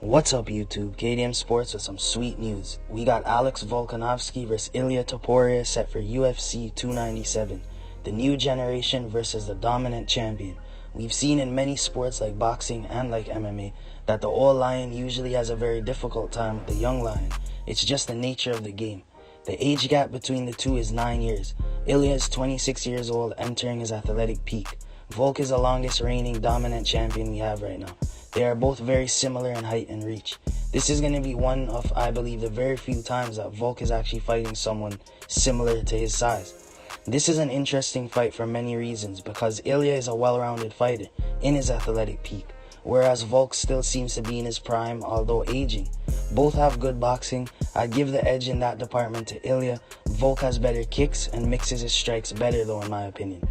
What's up YouTube, K.D.M Sports with some sweet news. We got Alex Volkanovsky versus ILIA TOPURIA set for UFC 297. The new generation versus the dominant champion. We've seen in many sports like boxing and like MMA that the old lion usually has a very difficult time with the young lion. It's just the nature of the game. The age gap between the two is 9 years. ILIA is 26 years old, entering his athletic peak. Volk is the longest reigning dominant champion we have right now. They are both very similar in height and reach. This is going to be one of, I believe, the very few times that Volk is actually fighting someone similar to his size. This is an interesting fight for many reasons because ILIA is a well-rounded fighter in his athletic peak, whereas Volk still seems to be in his prime, although aging. Both have good boxing. I'd give the edge in that department to ILIA. Volk has better kicks and mixes his strikes better though, in my opinion.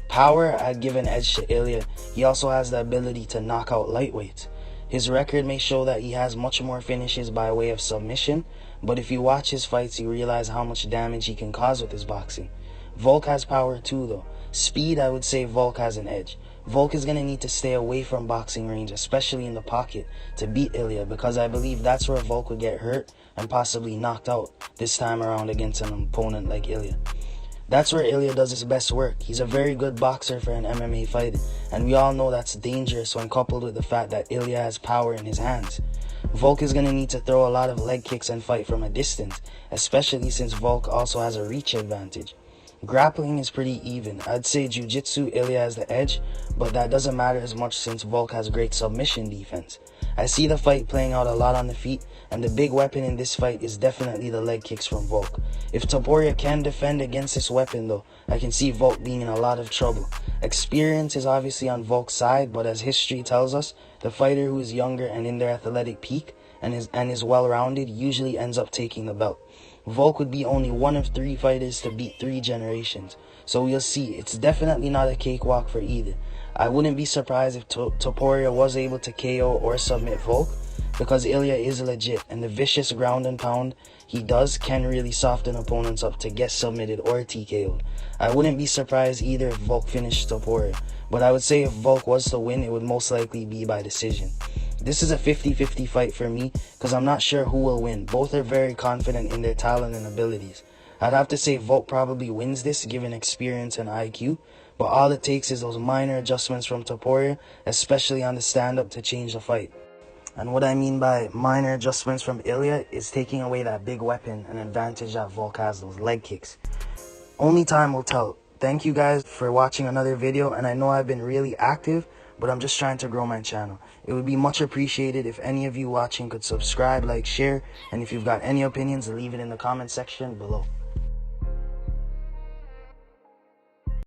Power, I'd give an edge to ILIA. He also has the ability to knock out lightweights. His record may show that he has much more finishes by way of submission, but if you watch his fights, you realize how much damage he can cause with his boxing. Volk has power too though. Speed, I would say Volk has an edge. Volk is going to need to stay away from boxing range, especially in the pocket, to beat ILIA, because I believe that's where Volk would get hurt and possibly knocked out this time around against an opponent like ILIA. That's where ILIA does his best work. He's a very good boxer for an MMA fighter, and we all know that's dangerous when coupled with the fact that ILIA has power in his hands. Volk is going to need to throw a lot of leg kicks and fight from a distance, especially since Volk also has a reach advantage. Grappling is pretty even. I'd say jiu-jitsu, ILIA has the edge, but that doesn't matter as much since Volk has great submission defense. I see the fight playing out a lot on the feet, and the big weapon in this fight is definitely the leg kicks from Volk. If TOPURIA can defend against this weapon though, I can see Volk being in a lot of trouble. Experience is obviously on Volk's side, but as history tells us, the fighter who is younger and in their athletic peak and is well-rounded usually ends up taking the belt. Volk would be only one of 3 fighters to beat 3 generations, so we'll see. It's definitely not a cakewalk for either. I wouldn't be surprised if TOPURIA was able to KO or submit Volk, because ILIA is legit, and the vicious ground and pound he does can really soften opponents up to get submitted or TKO'd. I wouldn't be surprised either if Volk finished TOPURIA, but I would say if Volk was to win, it would most likely be by decision. This is a 50-50 fight for me because I'm not sure who will win. Both are very confident in their talent and abilities. I'd have to say Volk probably wins this given experience and IQ, but all it takes is those minor adjustments from TOPURIA, especially on the stand-up, to change the fight. And what I mean by minor adjustments from ILIA is taking away that big weapon and advantage that Volk has, those leg kicks. Only time will tell. Thank you guys for watching another video, and I know I've been really active, but I'm just trying to grow my channel. It would be much appreciated if any of you watching could subscribe, like, share, and if you've got any opinions, leave it in the comment section below.